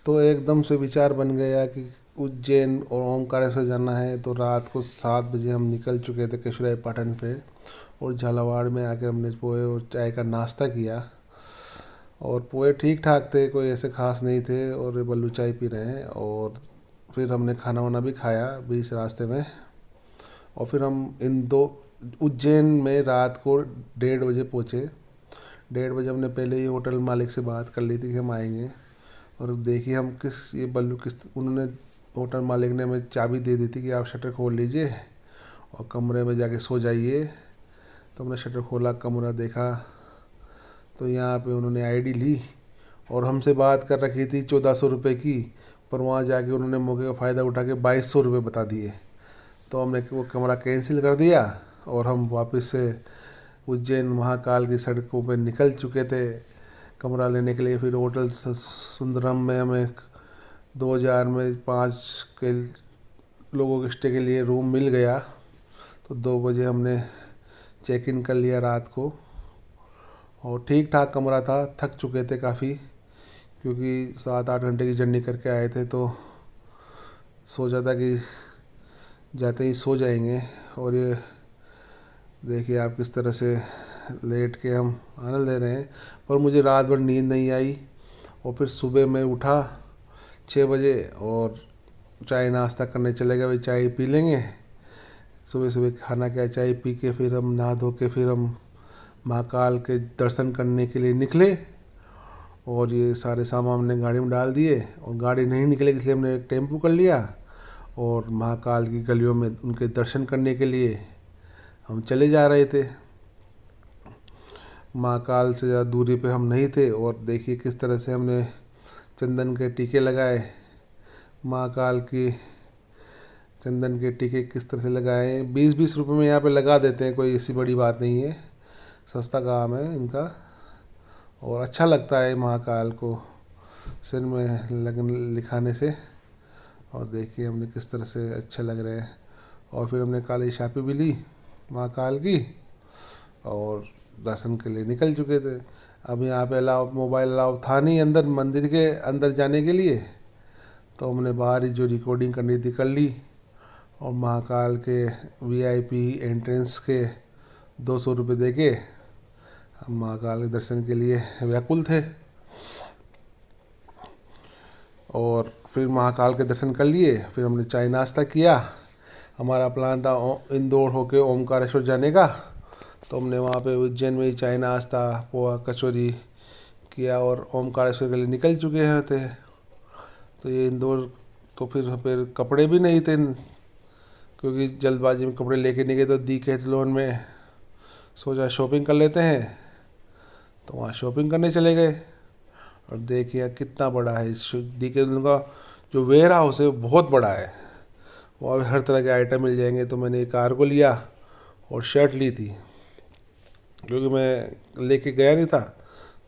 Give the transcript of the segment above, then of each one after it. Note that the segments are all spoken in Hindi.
तो एकदम से विचार बन गया कि उज्जैन और ओमकारेश्वर जाना है। तो रात को 7 बजे हम निकल चुके थे केशुराई पाटन पे, और झालावाड़ में आके हमने पोहे और चाय का नाश्ता किया। और पोहे ठीक ठाक थे, कोई ऐसे खास नहीं थे, और ये बल्लू चाय पी रहे हैं। और फिर हमने खाना वाना भी खाया बीच रास्ते में। और फिर हम इन दो उज्जैन में रात को 1:30 बजे पहुँचे। 1:30 बजे हमने पहले ही होटल मालिक से बात कर ली थी कि हम आएंगे। और देखिए हम किस ये बल्लू किस उन्होंने होटल मालिक ने हमें चाबी दे दी थी कि आप शटर खोल लीजिए और कमरे में जाके सो जाइए। तो हमने शटर खोला, कमरा देखा, तो यहाँ पे उन्होंने आईडी ली और हमसे बात कर रखी थी 1400 रुपये की, पर वहाँ जाके उन्होंने मौके का फ़ायदा उठा के 2200 रुपये बता दिए। तो हमने वो कमरा कैंसिल कर दिया और हम वापस से उज्जैन महाकाल की सड़कों पर निकल चुके थे कमरा लेने के लिए। फिर होटल सुंदरम में हमें 2000 में 5 के लोगों के स्टे के लिए रूम मिल गया। तो 2 बजे हमने चेक इन कर लिया रात को, और ठीक ठाक कमरा था। थक चुके थे काफ़ी, क्योंकि 7-8 घंटे की जर्नी करके आए थे, तो सोचा था कि जाते ही सो जाएंगे। और ये देखिए आप किस तरह से लेट के हम आनंद ले रहे हैं। पर मुझे रात भर नींद नहीं आई, और फिर सुबह मैं उठा 6 बजे और चाय नाश्ता करने चले गए। भाई चाय पी लेंगे, सुबह सुबह खाना क्या, चाय पी के फिर हम नहा धो के फिर हम महाकाल के दर्शन करने के लिए निकले। और ये सारे सामान हमने गाड़ी में डाल दिए, और गाड़ी नहीं निकले इसलिए हमने एक टेम्पो कर लिया, और महाकाल की गलियों में उनके दर्शन करने के लिए हम चले जा रहे थे। महाकाल से ज़्यादा दूरी पे हम नहीं थे। और देखिए किस तरह से हमने चंदन के टीके लगाए। महाकाल की चंदन के टीके किस तरह से लगाए, 20-20 रुपये में यहाँ पे लगा देते हैं, कोई ऐसी बड़ी बात नहीं है, सस्ता काम है इनका। और अच्छा लगता है महाकाल को सिर में लगन लिखाने से। और देखिए हमने किस तरह से अच्छे लग रहे हैं। और फिर हमने काली शापी भी ली महाकाल की, और दर्शन के लिए निकल चुके थे। अब यहाँ पे अलाउ मोबाइल अलाउ था नहीं अंदर, मंदिर के अंदर जाने के लिए। तो हमने बाहर ही जो रिकॉर्डिंग करनी थी कर ली, और महाकाल के वीआईपी एंट्रेंस के 200 रुपये दे के हम महाकाल के दर्शन के लिए व्याकुल थे। और फिर महाकाल के दर्शन कर लिए, फिर हमने चाय नाश्ता किया। हमारा प्लान था इंदौर होके ओमकारेश्वर जाने का, तो हमने वहाँ पे उज्जैन में ही चाय नाश्ता पोहा कचौरी किया और ओमकारेश्वर के लिए निकल चुके हैं थे। तो ये इंदौर, तो फिर कपड़े भी नहीं थे, क्योंकि जल्दबाजी में कपड़े लेके नहीं गए। तो डीकैथलॉन में सोचा शॉपिंग कर लेते हैं, तो वहाँ शॉपिंग करने चले गए। और देखिए कितना बड़ा है डीकैथलॉन का जो वेयर हाउस है, वो बहुत बड़ा है। वहाँ पे हर तरह के आइटम मिल जाएंगे। तो मैंने एक कार्गो लिया और शर्ट ली थी, क्योंकि मैं लेके गया नहीं था।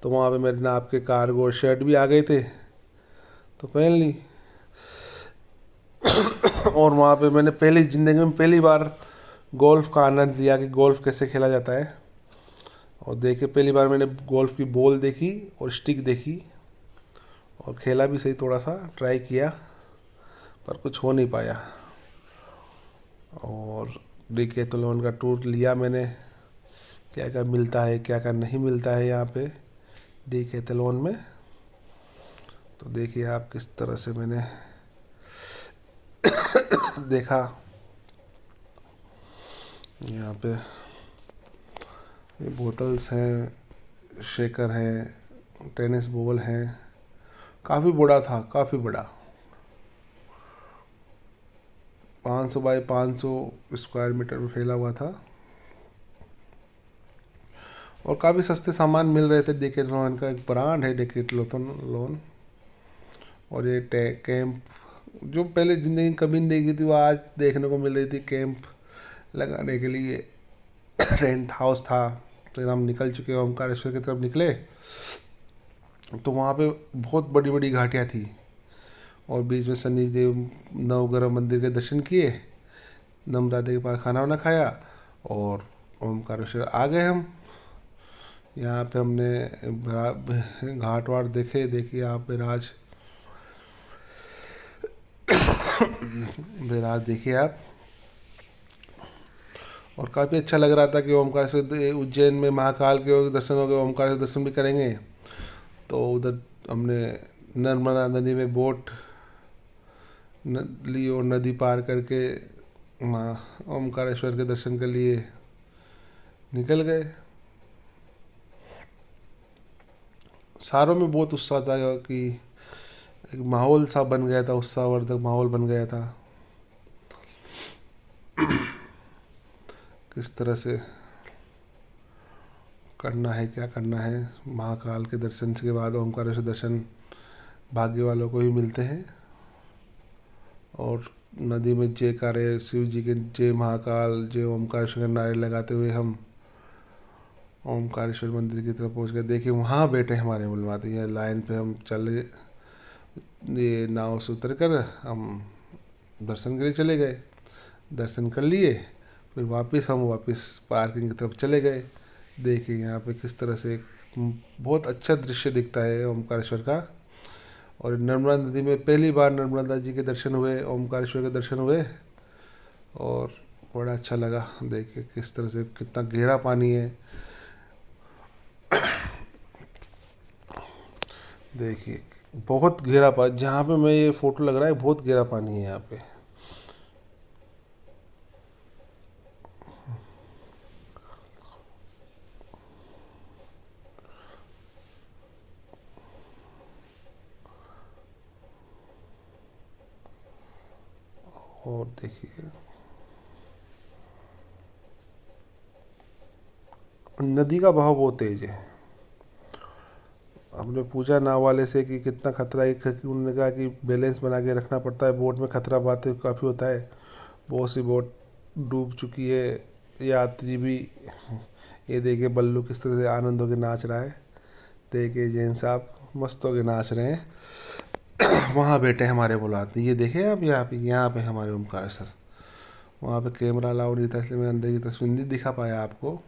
तो वहाँ पे मेरे नाप के कार्गो और शर्ट भी आ गए थे, तो पहन ली। और वहाँ पे मैंने पहली ज़िंदगी में पहली बार गोल्फ़ का आनंद लिया कि गोल्फ़ कैसे खेला जाता है। और देखे पहली बार मैंने गोल्फ़ की बॉल देखी और स्टिक देखी, और खेला भी सही, थोड़ा सा ट्राई किया, पर कुछ हो नहीं पाया। और डीकैथलॉन का टूर लिया मैंने, क्या क्या मिलता है क्या क्या नहीं मिलता है यहाँ पे डीकैथलॉन में। तो देखिए आप किस तरह से मैंने देखा। यहाँ पे ये बोतल्स हैं, शेकर हैं, टेनिस बॉल हैं। काफ़ी बड़ा था, काफ़ी बड़ा, 500 बाई 500 स्क्वायर मीटर में फैला हुआ था। और काफ़ी सस्ते सामान मिल रहे थे। डेकेथलॉन का एक ब्रांड है डेकेथलॉन। और ये कैंप जो पहले ज़िंदगी में कभी नहीं देखी थी, वो आज देखने को मिल रही थी। कैंप लगाने के लिए टेंट हाउस था। फिर हम निकल चुके, ओमकारेश्वर की तरफ निकले, तो वहाँ पे बहुत बड़ी बड़ी घाटियाँ थी, और बीच में शनि देव नवग्रह मंदिर के दर्शन किए, नमदादे के पास खाना वाना खाया, और ओमकारेश्वर आ गए हम। यहाँ पे हमने घाट वाट देखे। देखिए आप बिराज फिर आज देखिए आप। और काफ़ी अच्छा लग रहा था कि ओमकारेश्वर उज्जैन में महाकाल के दर्शन हो गए, ओमकारेश्वर दर्शन भी करेंगे। तो उधर हमने नर्मदा नदी में बोट ली और नदी पार करके माँ ओमकारेश्वर के दर्शन के लिए निकल गए। सारों में बहुत उत्साह था कि एक माहौल सा बन गया था, उत्साहवर्धक माहौल बन गया था। किस तरह से करना है, क्या करना है। महाकाल के दर्शन के बाद ओमकारेश्वर दर्शन भाग्य वालों को ही मिलते हैं। और नदी में जयकारे, शिव जी के जय महाकाल जय ओमकारेश्वर के नारे लगाते हुए हम ओमकारेश्वर मंदिर की तरफ पहुंच गए। देखिए वहाँ बैठे हमारे बुलवाते हैं, लाइन पे हम चले, ये नाव से उतर कर हम दर्शन के लिए चले गए। दर्शन कर लिए, फिर हम वापस पार्किंग की तरफ चले गए। देखिए यहाँ पे किस तरह से बहुत अच्छा दृश्य दिखता है ओमकारेश्वर का। और नर्मदा नदी में पहली बार नर्मदा जी के दर्शन हुए, ओमकारेश्वर के दर्शन हुए और बड़ा अच्छा लगा। देखिए किस तरह से कितना गहरा पानी है। देखिए बहुत गहरा पानी, जहाँ पे मैं ये फ़ोटो लग रहा है बहुत गहरा पानी है यहाँ पे। और देखिए नदी का बहाव बहुत तेज है। हमने पूछा नाव वाले से कि कितना खतरा है, कि उन्होंने कहा कि बैलेंस बना के रखना पड़ता है, बोट में खतरा बातें काफ़ी होता है। बहुत सी बोट डूब चुकी है, यात्री भी। ये देखिए बल्लू किस तरह से आनंद होकर नाच रहा है। देखिए जैन साहब मस्त होकर नाच रहे हैं। वहाँ बैठे हमारे बुलाते, ये देखे आप यहाँ पे हमारे ओमकार सर। वहाँ पे कैमरा अलाउड नहीं था, इसलिए मैं अंदर की तस्वीर नहीं दिखा पाया आपको।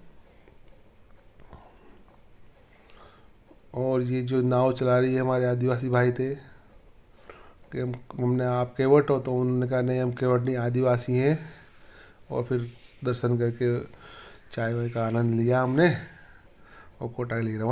और ये जो नाव चला रही है हमारे आदिवासी भाई थे कि हमने आप केवट हो, तो उन्होंने कहा नहीं हम केवट नहीं आदिवासी हैं। और फिर दर्शन करके चाय वाय का आनंद लिया हमने और कोटा के लिए रवाना।